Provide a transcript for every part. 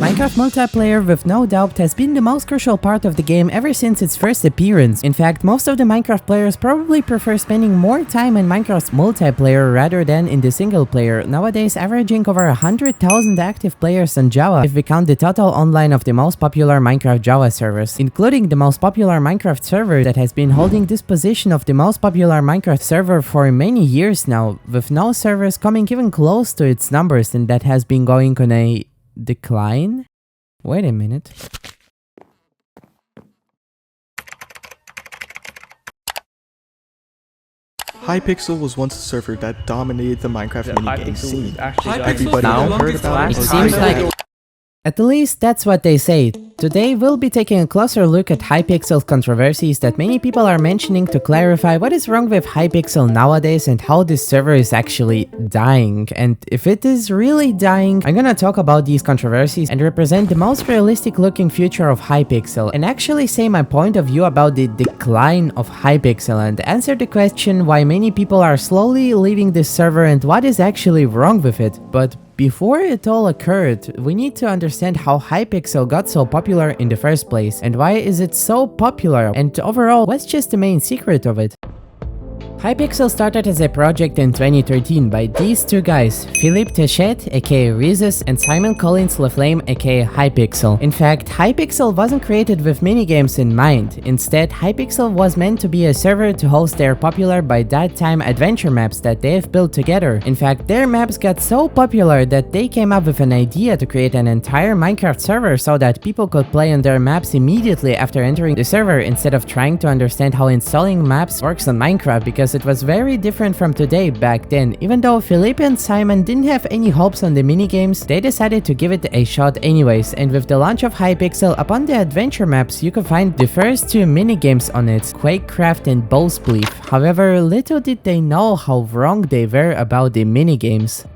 Minecraft multiplayer with no doubt has been the most crucial part of the game ever since its first appearance. In fact, most of the Minecraft players probably prefer spending more time in Minecraft's multiplayer rather than in the single player, nowadays averaging over 100,000 active players on Java if we count the total online of the most popular Minecraft Java servers, including the most popular Minecraft server that has been holding this position of the most popular Minecraft server for many years now, with no servers coming even close to its numbers, and that has been going on a decline? Wait a minute. Hypixel was once a server that dominated the Minecraft minigame scene. Everybody now heard about it. It seems like... At least that's what they say. Today we'll be taking a closer look at Hypixel controversies that many people are mentioning to clarify what is wrong with Hypixel nowadays and how this server is actually dying. And if it is really dying, I'm gonna talk about these controversies and represent the most realistic looking future of Hypixel, and actually say my point of view about the decline of Hypixel and answer the question why many people are slowly leaving this server and what is actually wrong with it. But before it all occurred, we need to understand how Hypixel got so popular in the first place, and why is it so popular, and overall, what's just the main secret of it? Hypixel started as a project in 2013 by these two guys, Philippe Techet aka Reezus and Simon Collins Laflame aka Hypixel. In fact, Hypixel wasn't created with minigames in mind. Instead, Hypixel was meant to be a server to host their popular by that time adventure maps that they've built together. In fact, their maps got so popular that they came up with an idea to create an entire Minecraft server so that people could play on their maps immediately after entering the server, instead of trying to understand how installing maps works on Minecraft, because it was very different from today back then. Even though Philippe and Simon didn't have any hopes on the minigames, they decided to give it a shot anyways, and with the launch of Hypixel upon the adventure maps, you could find the first two minigames on it, Quakecraft and Bowspleef. However, little did they know how wrong they were about the minigames.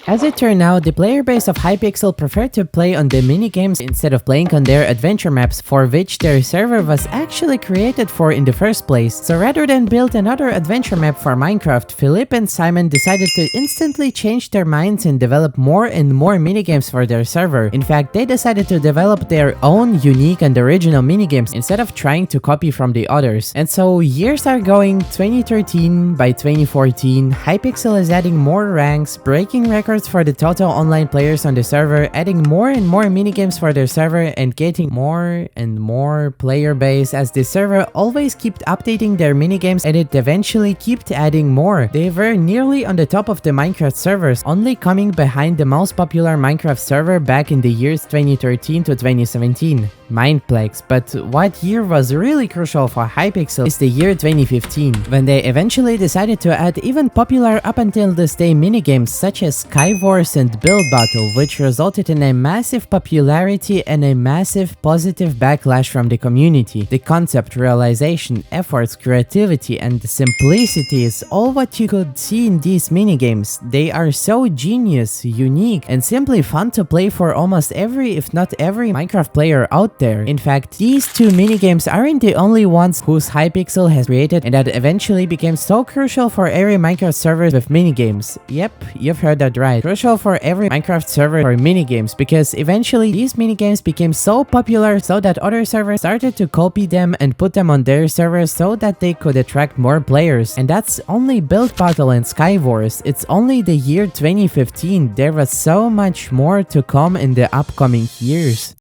As it turned out, the player base of Hypixel preferred to play on the minigames instead of playing on their adventure maps, for which their server was actually created for in the first place. So rather than build another adventure map for Minecraft, Philippe and Simon decided to instantly change their minds and develop more and more minigames for their server. In fact, they decided to develop their own unique and original minigames instead of trying to copy from the others. And so years are going, 2013, by 2014, Hypixel is adding more ranks, breaking records for the total online players on the server, adding more and more minigames for their server, and getting more and more player base as the server always kept updating their minigames, and it eventually kept adding more. They were nearly on the top of the Minecraft servers, only coming behind the most popular Minecraft server back in the years 2013 to 2017, Mineplex. But what year was really crucial for Hypixel is the year 2015, when they eventually decided to add even popular up until this day minigames such as Skywars and Build Battle, which resulted in a massive popularity and a massive positive backlash from the community. The concept, realization, efforts, creativity, and simplicity is all what you could see in these minigames. They are so genius, unique, and simply fun to play for almost every, if not every, Minecraft player out there. In fact, these two minigames aren't the only ones whose Hypixel has created and that eventually became so crucial for every Minecraft server with minigames. Yep, you've heard that right. Crucial for every Minecraft server for minigames, because eventually these minigames became so popular so that other servers started to copy them and put them on their servers so that they could attract more players. And that's only Build Battle and Skywars. It's only the year 2015. There was so much more to come in the upcoming years.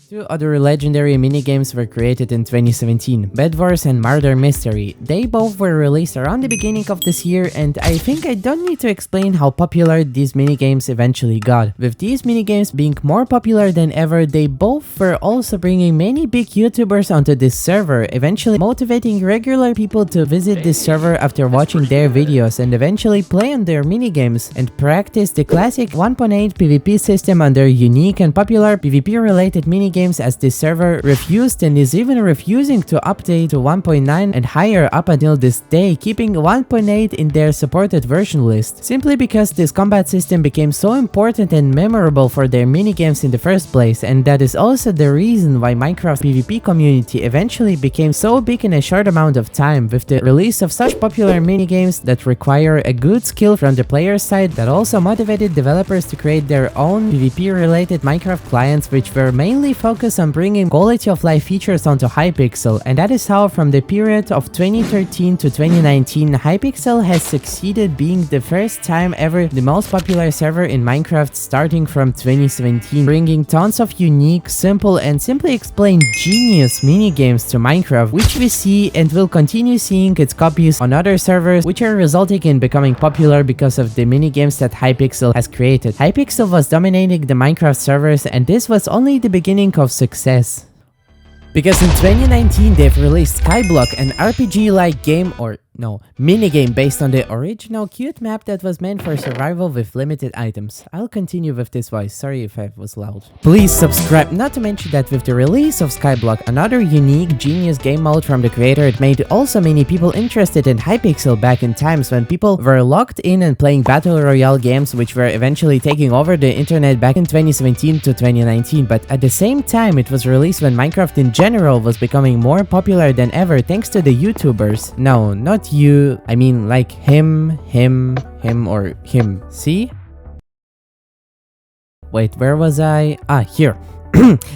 Two other legendary minigames were created in 2017, Bed Wars and Murder Mystery. They both were released around the beginning of this year, and I think I don't need to explain how popular these minigames eventually got. With these minigames being more popular than ever, they both were also bringing many big YouTubers onto this server, eventually motivating regular people to visit this server after watching their videos and eventually play on their minigames and practice the classic 1.8 PvP system on their unique and popular PvP related minigames minigames, as this server refused and is even refusing to update to 1.9 and higher up until this day, keeping 1.8 in their supported version list, simply because this combat system became so important and memorable for their minigames in the first place, and that is also the reason why Minecraft's PvP community eventually became so big in a short amount of time, with the release of such popular minigames that require a good skill from the player side, that also motivated developers to create their own PvP related Minecraft clients, which were mainly focused on bringing quality of life features onto Hypixel. And that is how from the period of 2013 to 2019, Hypixel has succeeded being the first time ever the most popular server in Minecraft, starting from 2017, bringing tons of unique, simple and simply explained genius minigames to Minecraft, which we see and will continue seeing its copies on other servers, which are resulting in becoming popular because of the minigames that Hypixel has created. Hypixel was dominating the Minecraft servers, and this was only the beginning of success. Because in 2019 they've released Skyblock, an RPG-like game, or no, minigame based on the original cute map that was meant for survival with limited items. I'll continue with this voice, sorry if I was loud. Please subscribe. Not to mention that with the release of Skyblock, another unique genius game mode from the creator, it made also many people interested in Hypixel back in times when people were locked in and playing battle royale games, which were eventually taking over the internet back in 2017 to 2019. But at the same time, it was released when Minecraft in general was becoming more popular than ever thanks to the YouTubers. No, not you, I mean like him, or him. See? Wait, where was I? Ah, here.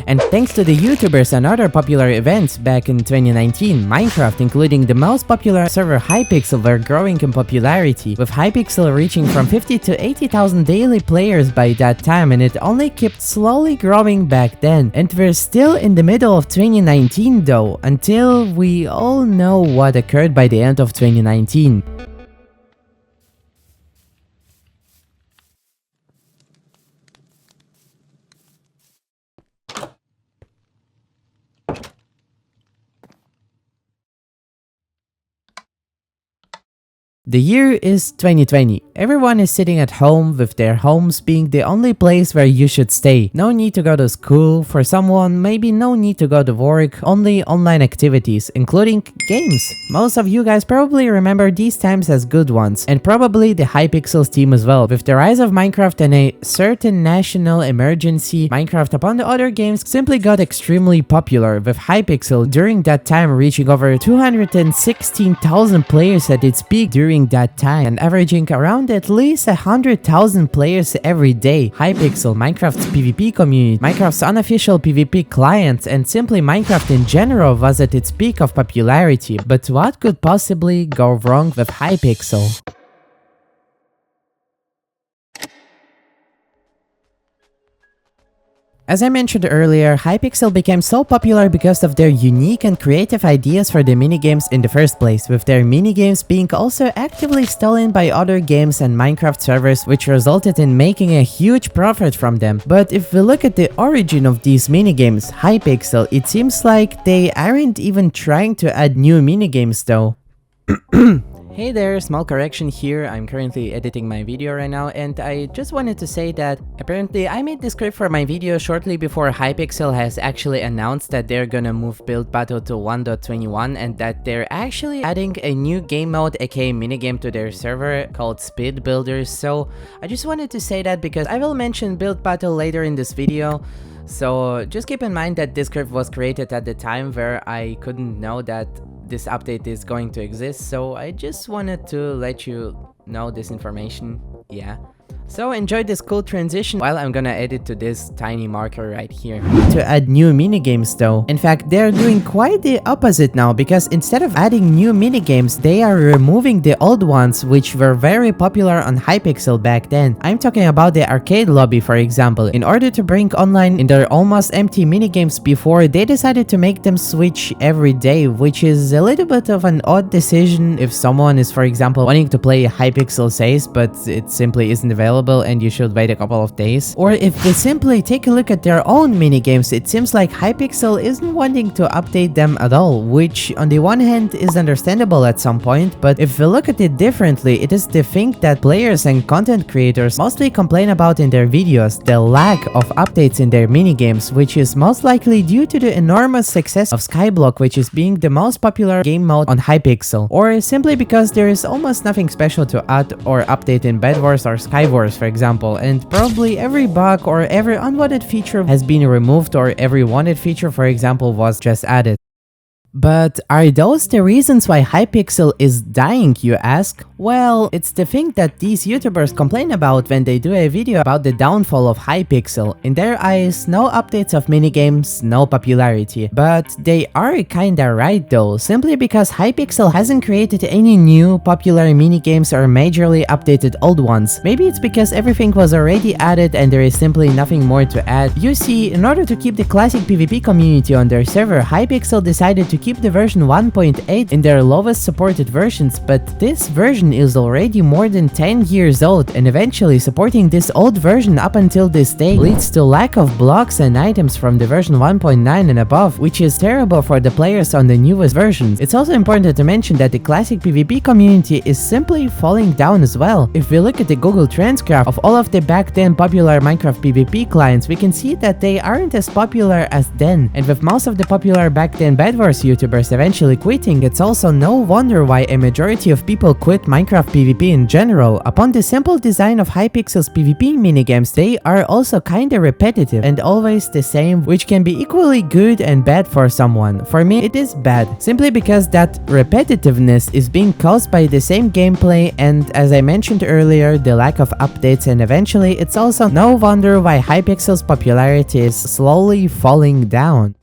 And thanks to the YouTubers and other popular events back in 2019, Minecraft, including the most popular server Hypixel, were growing in popularity, with Hypixel reaching from 50 to 80,000 daily players by that time, and it only kept slowly growing back then. And we're still in the middle of 2019 though, until we all know what occurred by the end of 2019. The year is 2020. Everyone is sitting at home, with their homes being the only place where you should stay. No need to go to school. For someone, maybe no need to go to work, only online activities, including games. Most of you guys probably remember these times as good ones, and probably the Hypixels team as well. With the rise of Minecraft and a certain national emergency, Minecraft upon the other games simply got extremely popular, with Hypixel during that time reaching over 216,000 players at its peak during that time, and averaging around at least 100,000 players every day. Hypixel, Minecraft's PvP community, Minecraft's unofficial PvP client, and simply Minecraft in general was at its peak of popularity. But what could possibly go wrong with Hypixel? As I mentioned earlier, Hypixel became so popular because of their unique and creative ideas for the minigames in the first place, with their minigames being also actively stolen by other games and Minecraft servers, which resulted in making a huge profit from them. But if we look at the origin of these minigames, Hypixel, it seems like they aren't even trying to add new minigames though. Hey there, small correction here. I'm currently editing my video right now, and I just wanted to say that apparently I made the script for my video shortly before Hypixel has actually announced that they're gonna move Build Battle to 1.21 and that they're actually adding a new game mode, aka minigame, to their server called Speed Builders. So I just wanted to say that because I will mention Build Battle later in this video. So just keep in mind that this script was created at the time where I couldn't know that this update is going to exist, so I just wanted to let you know this information, yeah. So enjoy this cool transition while I'm gonna edit to this tiny marker right here. To add new minigames though. In fact, they're doing quite the opposite now, because instead of adding new minigames, they are removing the old ones which were very popular on Hypixel back then. I'm talking about the arcade lobby, for example. In order to bring online in their almost empty minigames before, they decided to make them switch every day, which is a little bit of an odd decision if someone is, for example, wanting to play Hypixel SEUS but it simply isn't available available and you should wait a couple of days. Or if we simply take a look at their own minigames, it seems like Hypixel isn't wanting to update them at all, which on the one hand is understandable at some point, but if we look at it differently, it is the thing that players and content creators mostly complain about in their videos, the lack of updates in their minigames, which is most likely due to the enormous success of Skyblock, which is being the most popular game mode on Hypixel, or simply because there is almost nothing special to add or update in Bed Wars or Sky Wars, for example, and probably every bug or every unwanted feature has been removed, or every wanted feature, for example, was just added. But are those the reasons why Hypixel is dying, you ask? Well, it's the thing that these YouTubers complain about when they do a video about the downfall of Hypixel. In their eyes, no updates of minigames, no popularity. But they are kinda right though, simply because Hypixel hasn't created any new popular minigames or majorly updated old ones. Maybe it's because everything was already added and there is simply nothing more to add. You see, in order to keep the classic PvP community on their server, Hypixel decided to keep the version 1.8 in their lowest supported versions, but this version is already more than 10 years old, and eventually supporting this old version up until this day leads to lack of blocks and items from the version 1.9 and above, which is terrible for the players on the newest versions. It's also important to mention that the classic PvP community is simply falling down as well. If we look at the Google Trends graph of all of the back then popular Minecraft PvP clients, we can see that they aren't as popular as then, and with most of the popular back then Bed Wars YouTubers eventually quitting, it's also no wonder why a majority of people quit Minecraft PvP in general. Upon the simple design of Hypixel's PvP minigames, they are also kinda repetitive and always the same, which can be equally good and bad for someone. For me, it is bad, simply because that repetitiveness is being caused by the same gameplay and, as I mentioned earlier, the lack of updates, and eventually it's also no wonder why Hypixel's popularity is slowly falling down.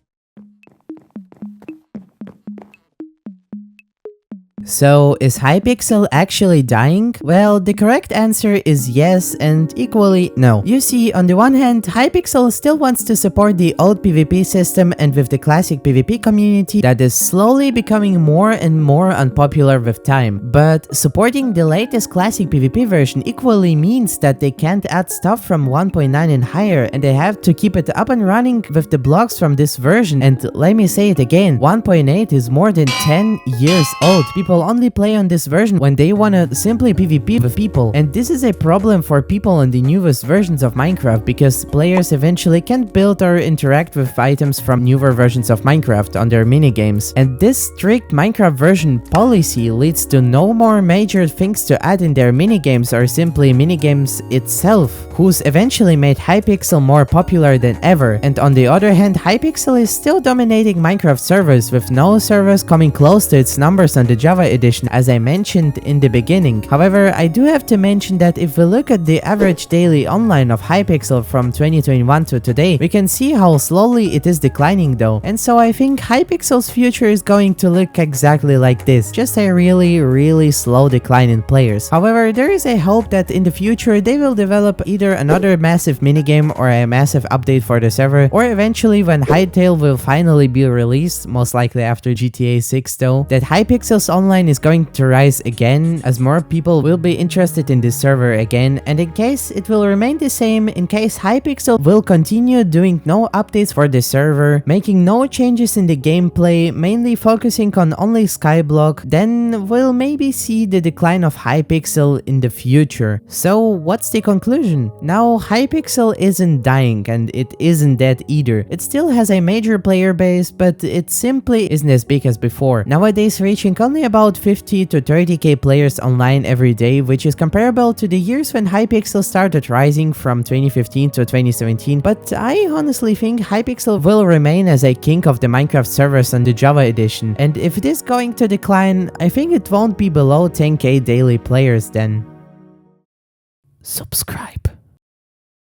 So, is Hypixel actually dying? Well, the correct answer is yes and equally no. You see, on the one hand, Hypixel still wants to support the old PvP system, and with the classic PvP community that is slowly becoming more and more unpopular with time. But supporting the latest classic PvP version equally means that they can't add stuff from 1.9 and higher, and they have to keep it up and running with the blocks from this version. And let me say it again, 1.8 is more than 10 years old. People only play on this version when they wanna simply PvP with people, and this is a problem for people on the newest versions of Minecraft, because players eventually can't build or interact with items from newer versions of Minecraft on their minigames, and this strict Minecraft version policy leads to no more major things to add in their minigames, or simply minigames itself, who's eventually made Hypixel more popular than ever. And on the other hand, Hypixel is still dominating Minecraft servers, with no servers coming close to its numbers on the Java edition, as I mentioned in the beginning. However, I do have to mention that if we look at the average daily online of Hypixel from 2021 to today, we can see how slowly it is declining though. And so I think Hypixel's future is going to look exactly like this, just a really slow decline in players. However, there is a hope that in the future they will develop either another massive minigame or a massive update for the server, or eventually when Hytale will finally be released, most likely after GTA 6 though, that Hypixel's online is going to rise again, as more people will be interested in this server again, and in case it will remain the same, in case Hypixel will continue doing no updates for the server, making no changes in the gameplay, mainly focusing on only Skyblock, then we'll maybe see the decline of Hypixel in the future. So what's the conclusion? Now, Hypixel isn't dying, and it isn't dead either. It still has a major player base, but it simply isn't as big as before. Nowadays, reaching only about 50 to 30k players online every day, which is comparable to the years when Hypixel started rising from 2015 to 2017, but I honestly think Hypixel will remain as a king of the Minecraft servers on the Java edition, and if it is going to decline, I think it won't be below 10k daily players then. Subscribe.